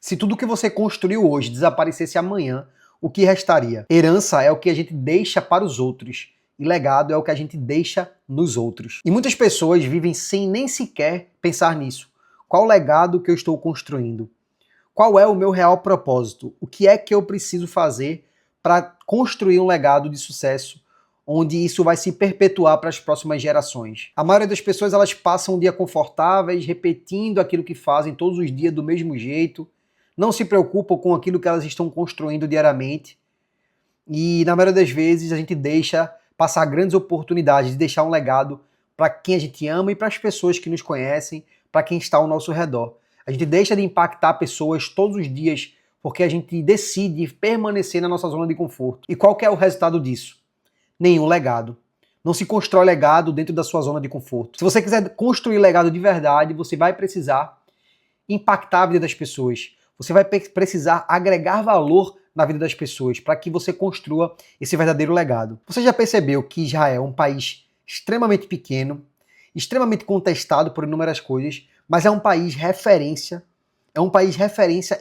Se tudo que você construiu hoje desaparecesse amanhã, o que restaria? Herança é o que a gente deixa para os outros. E legado é o que a gente deixa nos outros. E muitas pessoas vivem sem nem sequer pensar nisso. Qual o legado que eu estou construindo? Qual é o meu real propósito? O que é que eu preciso fazer para construir um legado de sucesso, onde isso vai se perpetuar para as próximas gerações? A maioria das pessoas elas passam um dia confortáveis, repetindo aquilo que fazem todos os dias do mesmo jeito, não se preocupam com aquilo que elas estão construindo diariamente e, na maioria das vezes, a gente deixa passar grandes oportunidades de deixar um legado para quem a gente ama e para as pessoas que nos conhecem, para quem está ao nosso redor. A gente deixa de impactar pessoas todos os dias porque a gente decide permanecer na nossa zona de conforto. E qual que é o resultado disso? Nenhum legado. Não se constrói legado dentro da sua zona de conforto. Se você quiser construir legado de verdade, você vai precisar impactar a vida das pessoas. Você vai precisar agregar valor na vida das pessoas para que você construa esse verdadeiro legado. Você já percebeu que Israel é um país extremamente pequeno, extremamente contestado por inúmeras coisas, mas é um país referência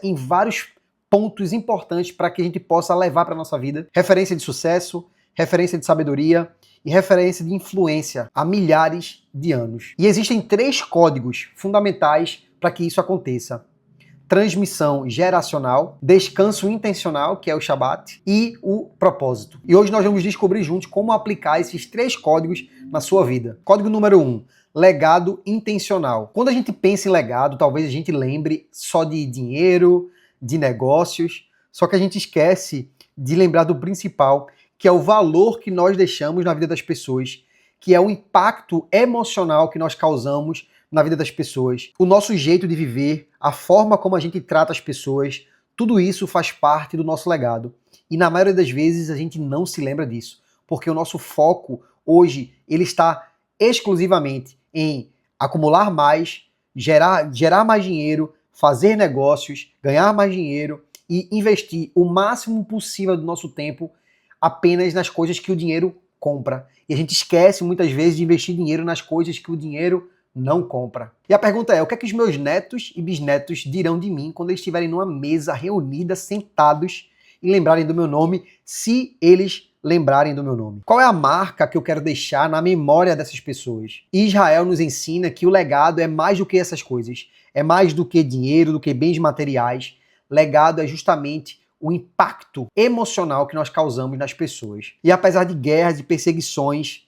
em vários pontos importantes para que a gente possa levar para a nossa vida. Referência de sucesso, referência de sabedoria e referência de influência há milhares de anos. E existem 3 códigos fundamentais para que isso aconteça: transmissão geracional, descanso intencional, que é o Shabat, e o propósito. E hoje nós vamos descobrir juntos como aplicar esses 3 códigos na sua vida. Código número 1, legado intencional. Quando a gente pensa em legado, talvez a gente lembre só de dinheiro, de negócios, só que a gente esquece de lembrar do principal, que é o valor que nós deixamos na vida das pessoas, que é o impacto emocional que nós causamos na vida das pessoas, o nosso jeito de viver, a forma como a gente trata as pessoas, tudo isso faz parte do nosso legado. E na maioria das vezes a gente não se lembra disso, porque o nosso foco hoje ele está exclusivamente em acumular mais, gerar mais dinheiro, fazer negócios, ganhar mais dinheiro e investir o máximo possível do nosso tempo apenas nas coisas que o dinheiro compra. E a gente esquece muitas vezes de investir dinheiro nas coisas que o dinheiro não compra. E a pergunta é, o que é que os meus netos e bisnetos dirão de mim quando eles estiverem numa mesa reunida, sentados e lembrarem do meu nome, se eles lembrarem do meu nome? Qual é a marca que eu quero deixar na memória dessas pessoas? E Israel nos ensina que o legado é mais do que essas coisas. É mais do que dinheiro, do que bens materiais. Legado é justamente o impacto emocional que nós causamos nas pessoas. E apesar de guerras e perseguições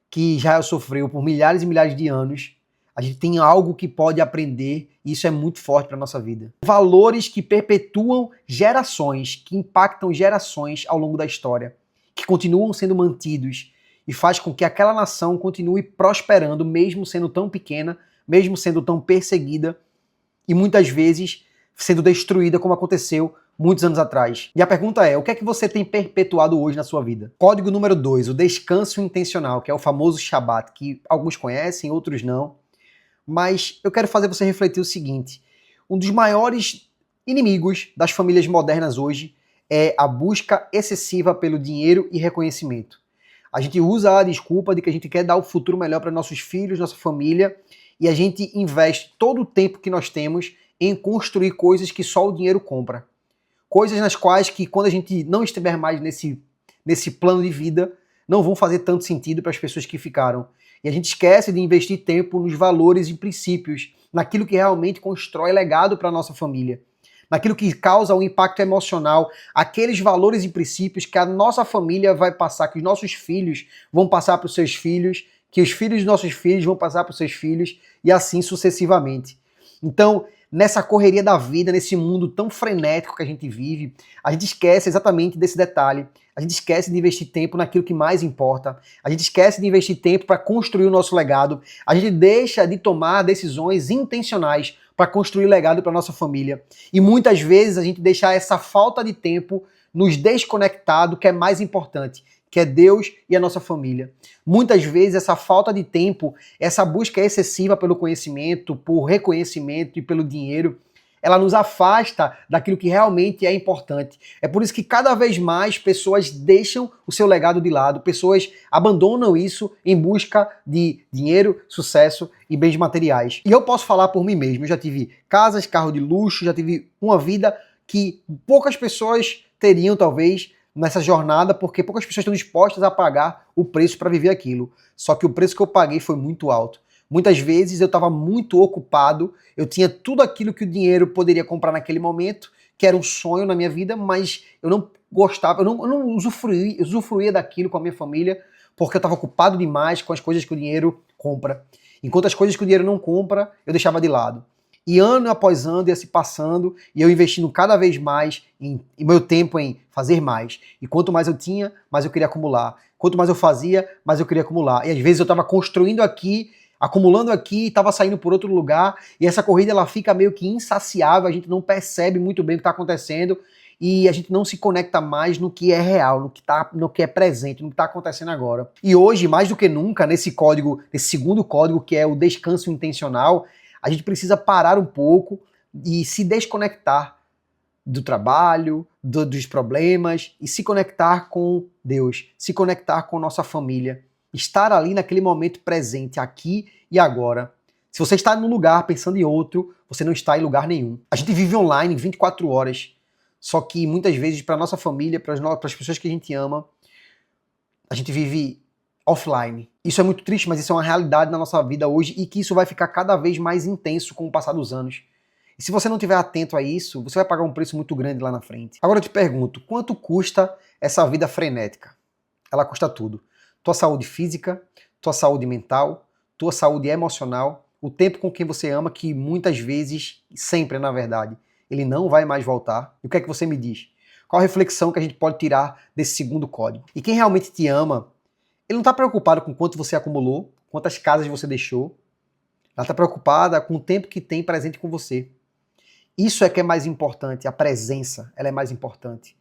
que Israel sofreu por milhares e milhares de anos, a gente tem algo que pode aprender e isso é muito forte para a nossa vida. Valores que perpetuam gerações, que impactam gerações ao longo da história, que continuam sendo mantidos e faz com que aquela nação continue prosperando, mesmo sendo tão pequena, mesmo sendo tão perseguida e muitas vezes sendo destruída, como aconteceu muitos anos atrás. E a pergunta é, o que é que você tem perpetuado hoje na sua vida? Código número 2, o descanso intencional, que é o famoso Shabat, que alguns conhecem, outros não. Mas eu quero fazer você refletir o seguinte: um dos maiores inimigos das famílias modernas hoje é a busca excessiva pelo dinheiro e reconhecimento. A gente usa a desculpa de que a gente quer dar o futuro melhor para nossos filhos, nossa família, e a gente investe todo o tempo que nós temos em construir coisas que só o dinheiro compra. Coisas nas quais que quando a gente não estiver mais nesse plano de vida, não vão fazer tanto sentido para as pessoas que ficaram. E a gente esquece de investir tempo nos valores e princípios, naquilo que realmente constrói legado para a nossa família, naquilo que causa um impacto emocional, aqueles valores e princípios que a nossa família vai passar, que os nossos filhos vão passar para os seus filhos, que os filhos dos nossos filhos vão passar para os seus filhos e assim sucessivamente. Então, nessa correria da vida, nesse mundo tão frenético que a gente vive, a gente esquece exatamente desse detalhe. A gente esquece de investir tempo naquilo que mais importa. A gente esquece de investir tempo para construir o nosso legado. A gente deixa de tomar decisões intencionais para construir legado para nossa família. E muitas vezes a gente deixa essa falta de tempo nos desconectar do que é mais importante, que é Deus e a nossa família. Muitas vezes essa falta de tempo, essa busca excessiva pelo conhecimento, por reconhecimento e pelo dinheiro, ela nos afasta daquilo que realmente é importante. É por isso que cada vez mais pessoas deixam o seu legado de lado, pessoas abandonam isso em busca de dinheiro, sucesso e bens materiais. E eu posso falar por mim mesmo, eu já tive casas, carro de luxo, já tive uma vida que poucas pessoas teriam talvez nessa jornada, porque poucas pessoas estão dispostas a pagar o preço para viver aquilo. Só que o preço que eu paguei foi muito alto. Muitas vezes eu estava muito ocupado, eu tinha tudo aquilo que o dinheiro poderia comprar naquele momento, que era um sonho na minha vida, mas eu não gostava, eu não usufruía daquilo com a minha família, porque eu estava ocupado demais com as coisas que o dinheiro compra. Enquanto as coisas que o dinheiro não compra, eu deixava de lado. E ano após ano ia se passando e eu investindo cada vez mais em meu tempo em fazer mais. E quanto mais eu tinha, mais eu queria acumular. Quanto mais eu fazia, mais eu queria acumular. E às vezes eu estava construindo aqui, acumulando aqui e estava saindo por outro lugar. E essa corrida ela fica meio que insaciável, a gente não percebe muito bem o que está acontecendo e a gente não se conecta mais no que é real, no que é presente, no que está acontecendo agora. E hoje, mais do que nunca, nesse segundo código, que é o descanso intencional, a gente precisa parar um pouco e se desconectar do trabalho, dos problemas e se conectar com Deus, se conectar com nossa família, estar ali naquele momento presente, aqui e agora. Se você está num lugar pensando em outro, você não está em lugar nenhum. A gente vive online 24 horas, só que muitas vezes para nossa família, para as pessoas que a gente ama, a gente vive offline. Isso é muito triste, mas isso é uma realidade na nossa vida hoje e que isso vai ficar cada vez mais intenso com o passar dos anos. E se você não estiver atento a isso, você vai pagar um preço muito grande lá na frente. Agora eu te pergunto, quanto custa essa vida frenética? Ela custa tudo. Tua saúde física, tua saúde mental, tua saúde emocional, o tempo com quem você ama, que muitas vezes, sempre na verdade, ele não vai mais voltar. E o que é que você me diz? Qual a reflexão que a gente pode tirar desse segundo código? E quem realmente te ama, ele não está preocupado com quanto você acumulou, quantas casas você deixou. Ela está preocupada com o tempo que tem presente com você. Isso é que é mais importante, a presença, ela é mais importante.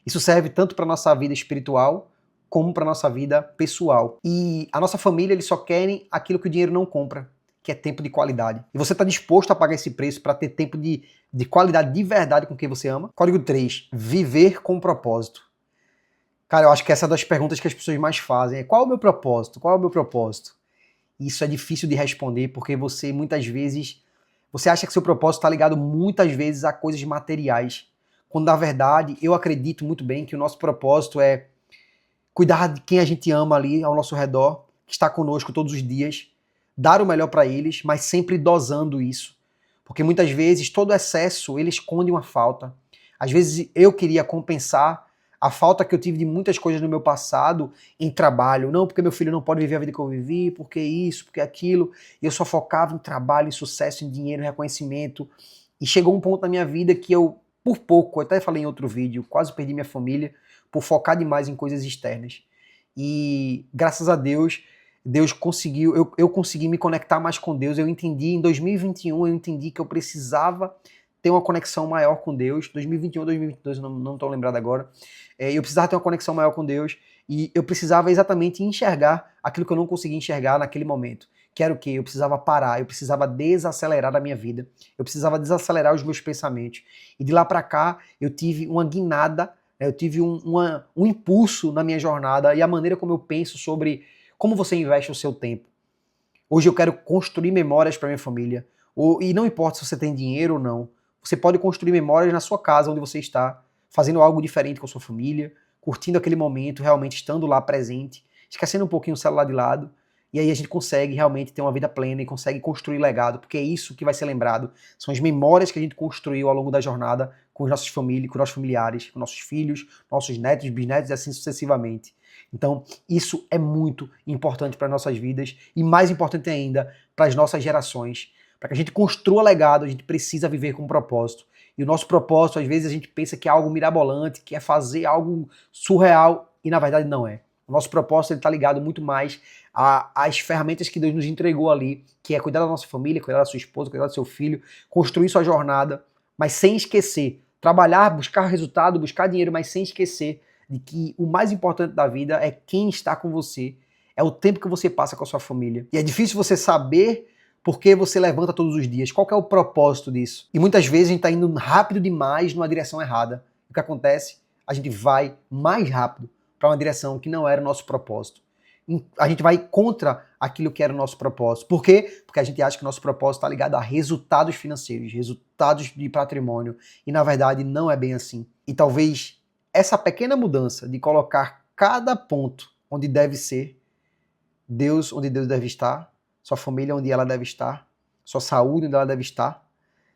Isso serve tanto para a nossa vida espiritual, como para a nossa vida pessoal. E a nossa família, eles só querem aquilo que o dinheiro não compra, que é tempo de qualidade. E você está disposto a pagar esse preço para ter tempo de qualidade de verdade com quem você ama? Código 3, viver com propósito. Cara, eu acho que essa é uma das perguntas que as pessoas mais fazem. É qual é o meu propósito? Qual é o meu propósito? Isso é difícil de responder porque você, muitas vezes, você acha que seu propósito está ligado muitas vezes a coisas materiais. Quando, na verdade, eu acredito muito bem que o nosso propósito é cuidar de quem a gente ama ali ao nosso redor, que está conosco todos os dias, dar o melhor para eles, mas sempre dosando isso. Porque muitas vezes todo excesso, ele esconde uma falta. Às vezes eu queria compensar a falta que eu tive de muitas coisas no meu passado em trabalho. Não, porque meu filho não pode viver a vida que eu vivi, porque isso, porque aquilo. E eu só focava em trabalho, em sucesso, em dinheiro, em reconhecimento. E chegou um ponto na minha vida que eu, por pouco, eu até falei em outro vídeo, quase perdi minha família por focar demais em coisas externas. E graças a Deus, Deus conseguiu, eu consegui me conectar mais com Deus. Eu entendi, em 2021, eu entendi que eu precisava ter uma conexão maior com Deus. 2021, 2022, eu não estou lembrado agora. Eu precisava ter uma conexão maior com Deus e eu precisava exatamente enxergar aquilo que eu não conseguia enxergar naquele momento. Que era o quê? Eu precisava parar, eu precisava desacelerar a minha vida, eu precisava desacelerar os meus pensamentos. E de lá para cá, eu tive uma guinada, eu tive um impulso na minha jornada e a maneira como eu penso sobre como você investe o seu tempo. Hoje eu quero construir memórias para minha família. E não importa se você tem dinheiro ou não, você pode construir memórias na sua casa, onde você está, fazendo algo diferente com a sua família, curtindo aquele momento, realmente estando lá presente, esquecendo um pouquinho o celular de lado, e aí a gente consegue realmente ter uma vida plena e consegue construir legado, porque é isso que vai ser lembrado. São as memórias que a gente construiu ao longo da jornada com as nossas famílias, com nossos familiares, com nossos filhos, nossos netos, bisnetos e assim sucessivamente. Então, isso é muito importante para as nossas vidas e mais importante ainda para as nossas gerações. Para que a gente construa legado, a gente precisa viver com um propósito. E o nosso propósito, às vezes, a gente pensa que é algo mirabolante, que é fazer algo surreal, e na verdade não é. O nosso propósito está ligado muito mais às ferramentas que Deus nos entregou ali, que é cuidar da nossa família, cuidar da sua esposa, cuidar do seu filho, construir sua jornada, mas sem esquecer, trabalhar, buscar resultado, buscar dinheiro, mas sem esquecer de que o mais importante da vida é quem está com você, é o tempo que você passa com a sua família. E é difícil você saber Por que você levanta todos os dias? Qual que é o propósito disso? E muitas vezes a gente está indo rápido demais numa direção errada. O que acontece? A gente vai mais rápido para uma direção que não era o nosso propósito. A gente vai contra aquilo que era o nosso propósito. Por quê? Porque a gente acha que o nosso propósito está ligado a resultados financeiros, resultados de patrimônio. E na verdade não é bem assim. E talvez essa pequena mudança de colocar cada ponto onde deve ser, Deus onde Deus deve estar, sua família onde ela deve estar, sua saúde onde ela deve estar,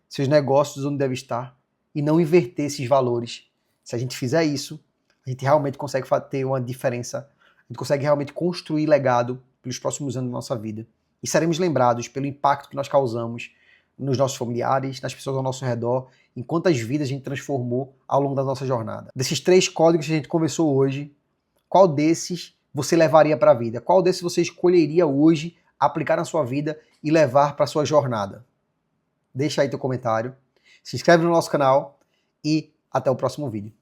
seus negócios onde deve estar, e não inverter esses valores. Se a gente fizer isso, a gente realmente consegue ter uma diferença, a gente consegue realmente construir legado pelos próximos anos da nossa vida. E seremos lembrados pelo impacto que nós causamos nos nossos familiares, nas pessoas ao nosso redor, em quantas vidas a gente transformou ao longo da nossa jornada. Desses 3 códigos que a gente conversou hoje, qual desses você levaria para a vida? Qual desses você escolheria hoje aplicar na sua vida e levar para a sua jornada? Deixa aí teu comentário, se inscreve no nosso canal e até o próximo vídeo.